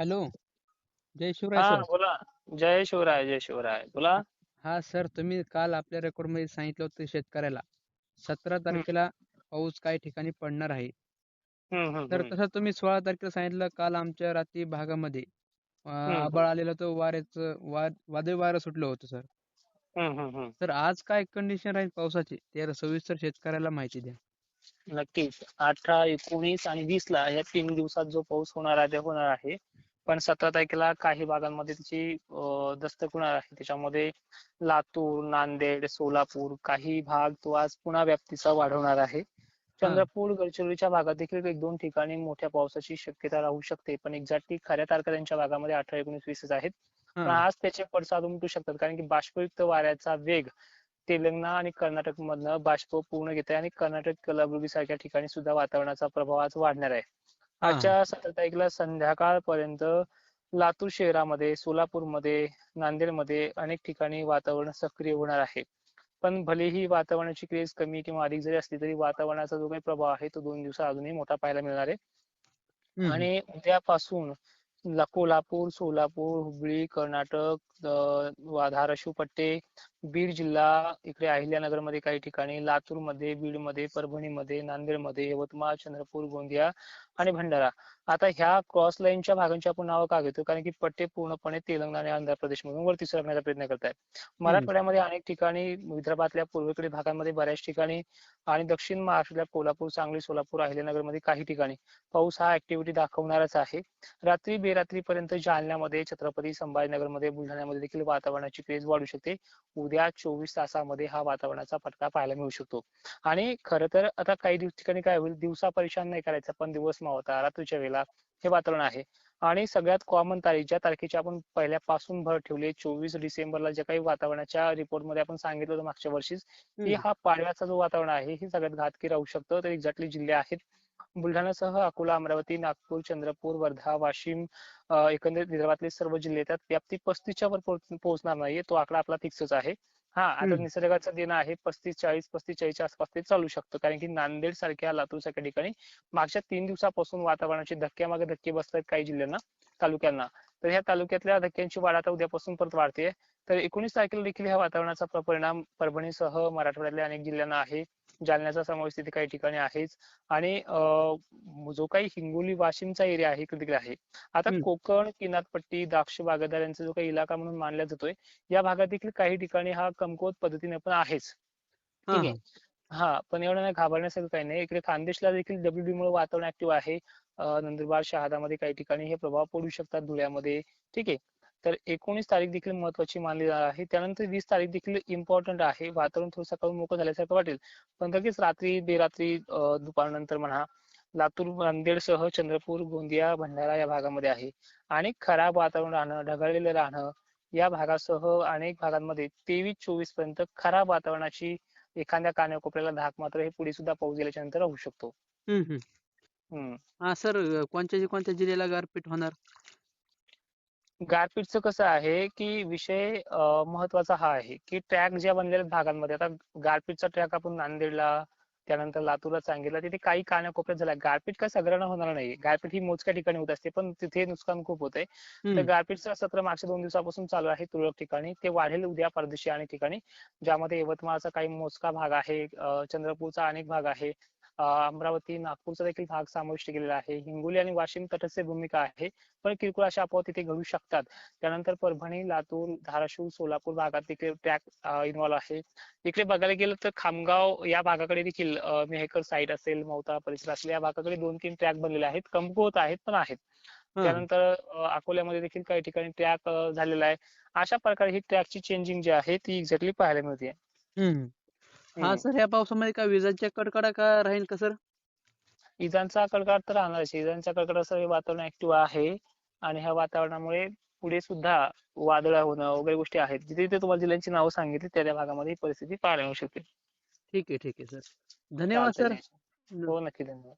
Hello. जय शिवराय हा sir. बोला. जय शिवराय, जय शिवराय. बोला. हा सर, तुम्ही काल आपल्या रेकॉर्डमध्ये सांगितलं होतं शेतकऱ्याला 17 हम्म तारखेला पाऊस काही ठिकाणी पडणार आहे. हम्म हम्म तर हम्म तसं तुम्ही 16 तारखेला सांगितलं. काल आमच्या रात्री भागामध्ये आभाळ हम्म आलेलं होतं, वादळी वारं सुटलं होतं सर. हम्म. तर आज काय कंडिशन राहील पावसाची ते सविस्तर शेतकऱ्याला माहिती द्या. नक्कीच. 18, 19 आणि 20 ला या 3 दिवसात जो पाऊस होणार आहे ते होणार आहे. पण 17 तारखेला काही भागांमध्ये त्याची दस्तक होणार आहे. त्याच्यामध्ये लातूर, नांदेड, सोलापूर काही भाग तो आज पुन्हा व्याप्तीचा वाढवणार आहे. हा. चंद्रपूर, गडचिरोलीच्या भागात देखील 1-2 ठिकाणी मोठ्या पावसाची शक्यता राहू शकते. पण एक्झॅक्टली खऱ्या तारखा त्यांच्या भागामध्ये 18, 19, 20 आहेत. हा. पण आज त्याचे पडसाद उमटू शकतात कारण की बाष्पयुक्त वाऱ्याचा वेग तेलंगणा आणि कर्नाटक मधनं बाष्प पूर्ण घेत आहे आणि कर्नाटक, कलबुर्गी सारख्या ठिकाणी सुद्धा वातावरणाचा प्रभाव आज वाढणार आहे. हा. आजच्या 17 तारखेला संध्याकाळपर्यंत लातूर शहरामध्ये, सोलापूरमध्ये, नांदेडमध्ये अनेक ठिकाणी वातावरण सक्रिय होणार आहे. पण भलेही वातावरणाची क्रेज कमी किंवा अधिक जरी असली तरी वातावरणाचा जो काही प्रभाव आहे तो 2 दिवसात अजूनही मोठा पाहायला मिळणार आहे. हम्म. आणि उद्यापासून कोल्हापूर, सोलापूर, हुबळी, कर्नाटक, धाराशिव पट्टे, बीड जिल्हा, इकडे अहिल्यानगरमध्ये काही ठिकाणी, लातूरमध्ये, बीडमध्ये, परभणीमध्ये, नांदेडमध्ये, यवतमाळ, चंद्रपूर, गोंदिया आणि भंडारा. आता ह्या क्रॉस लाईनच्या भागांची आपण नावं का घेतो? कारण की पट्टे पूर्णपणे तेलंगणा आणि आंध्र प्रदेशमधून वरती सरकण्याचा प्रयत्न करत आहेत. हम्म. मराठवाड्यामध्ये अनेक ठिकाणी, विदर्भातल्या पूर्वेकडील भागांमध्ये बऱ्याच ठिकाणी आणि दक्षिण महाराष्ट्रातल्या कोल्हापूर, सांगली, सोलापूर, अहिल्यानगरमध्ये काही ठिकाणी पाऊस हा ऍक्टिव्हिटी दाखवणारच आहे. रात्री बेरात्रीपर्यंत जालन्यामध्ये, छत्रपती संभाजीनगरमध्ये, बुलढाण्यामध्ये देखील वातावरणाची क्रेज वाढू शकते. उद्या 24 तासामध्ये हा वातावरणाचा फटका पाहायला मिळू शकतो. आणि खरं तर आता काही ठिकाणी काय होईल, दिवसा परेशान नाही करायचं, पण दिवस मावळता रात्रीच्या वेळेला हे वातावरण आहे. आणि सगळ्यात कॉमन तारीख ज्या तारखेची आपण पहिल्यापासून भर ठेवली, 24 डिसेंबरला जे काही वातावरणाच्या रिपोर्टमध्ये आपण सांगितलं होतं मागच्या वर्षीच, की हम्म. हा पाडव्याचा जो वातावरण आहे हे सगळ्यात घातकी राहू शकतं. तर एक्झॅक्टली जिल्हे आहेत बुलढाणासह अकोला, अमरावती, नागपूर, चंद्रपूर, वर्धा, वाशिम, एकंदरीत विदर्भातले सर्व जिल्हे येतात. व्याप्ती 35च्या वर पोहोचणार नाहीये, तो आकडा आपला फिक्सच आहे. हा, आता हम्म. निसर्गाचं देणं आहे, 35-40, 35-40च्या आसपास ते चालू शकतं. कारण की नांदेड सारख्या, लातूर सारख्या ठिकाणी मागच्या 3 दिवसापासून वातावरणाचे धक्क्यामागे धक्के बसत आहेत काही जिल्ह्यांना, तालुक्यांना. तर ह्या तालुक्यातल्या धक्क्यांची वाढ आता उद्यापासून परत वाढते. तर 19 तारखेला देखील ह्या वातावरणाचा परिणाम परभणीसह मराठवाड्यातल्या अनेक जिल्ह्यांना आहे. जालन्याचा समावेश तिथे काही ठिकाणी आहेच. आणि जो काही हिंगोली, वाशिमचा एरिया आहे तिकडे आहे. आता हम्म. कोकण, किनारपट्टी, द्राक्ष बागायतदार यांचा जो काही इलाका म्हणून मानला जातोय, या भागात देखील काही ठिकाणी हा कमकुवत पद्धतीने पण आहेच. हा. ठीक आहे. हा. हा, पण एवढं नाही घाबरण्यासारखं काही नाही. इकडे खानदेशला देखील डब्ल्यूबी मुळे वातावरण ऍक्टिव्ह आहे. नंदुरबार, शहादामध्ये काही ठिकाणी हे प्रभाव पडू शकतात, धुळ्यामध्ये. ठीक आहे. तर 19 तारीख देखील महत्वाची मानली जाणार आहे. त्यानंतर 20 तारीख देखील इम्पॉर्टंट आहे. वातावरण थोडं सकाळून मोकळं झाल्यासारखं वाटेल, पण लगेच रात्री बेरात्री दुपारनंतर म्हणा, लातूर, नांदेडसह चंद्रपूर, गोंदिया, भंडारा या भागामध्ये आहे. आणि खराब वातावरण राहणं, ढगाळलेलं राहणं या भागासह अनेक भागांमध्ये 23-24 पर्यंत खराब वातावरणाची एखाद्या कानाकोपऱ्याला धाक मात्र हे पुढे सुद्धा पाऊस गेल्याच्या नंतर राहू शकतो. हम्म. हम्म. हम्म. हा सर, कोणत्या कोणत्या जिल्ह्याला गारपीट होणार? गारपीटचं कसं आहे की विषय महत्वाचा हा आहे की ट्रॅक ज्या बनलेल्या भागांमध्ये, आता गारपीटचा ट्रॅक आपण नांदेडला, त्यानंतर लातूरला सांगितलं, तिथे काही कानाकोपऱ्यात झाला. गारपीट काय सगळ्यांना होणार नाही, गारपीट ही मोजक्या ठिकाणी होत असते, पण तिथे नुकसान खूप होतंय. तर हम्म. गारपीटचं सत्र मागच्या 2 दिवसापासून चालू आहे तुरळक ठिकाणी. ते वाढेल उद्या परदेशी अनेक ठिकाणी, ज्यामध्ये यवतमाळचा काही मोजका भाग आहे, चंद्रपूरचा अनेक भाग आहे, अमरावती, नागपूरचा देखील भाग समाविष्ट केलेला आहे. हिंगोली आणि वाशिम तटस्थ भूमिका आहे, पण किरकोळ अशा अफवा तिथे घडू शकतात. त्यानंतर परभणी, लातूर, धाराशिव, सोलापूर भागात देखील ट्रॅक इन्व्हॉल्व आहे. इकडे बघायला गेलं तर खामगाव या भागाकडे देखील मेहकर साईट असेल, मौता परिसर असेल, या भागाकडे 2-3 ट्रॅक बनलेले आहेत, कमकुवत आहेत पण आहेत. हा. त्यानंतर अकोल्यामध्ये देखील काही ठिकाणी ट्रॅक झालेला आहे. अशा प्रकारे ही ट्रॅकची चेंजिंग जी आहे ती एक्झॅक्टली पाहायला मिळते. हम्म. हा हम्म. सर, या पावसामध्ये काय विजांच्या कडकडाटा राहील का सर? इजांचा कडकडाट तर राहणारच. इजांच्या कडकडाटाचं हे वातावरण ऍक्टिव्ह आहे. आणि ह्या वातावरणामुळे पुढे सुद्धा वादळ होणं वगैरे गोष्टी आहेत. जिथे जिथे तुम्हाला जिल्ह्यांची नावं सांगितली त्या त्या भागामध्ये ही परिस्थिती पाहायला मिळू शकते. ठीक आहे, ठीक आहे सर. धन्यवाद चालतंय सर. जय. हो, नक्की, धन्यवाद.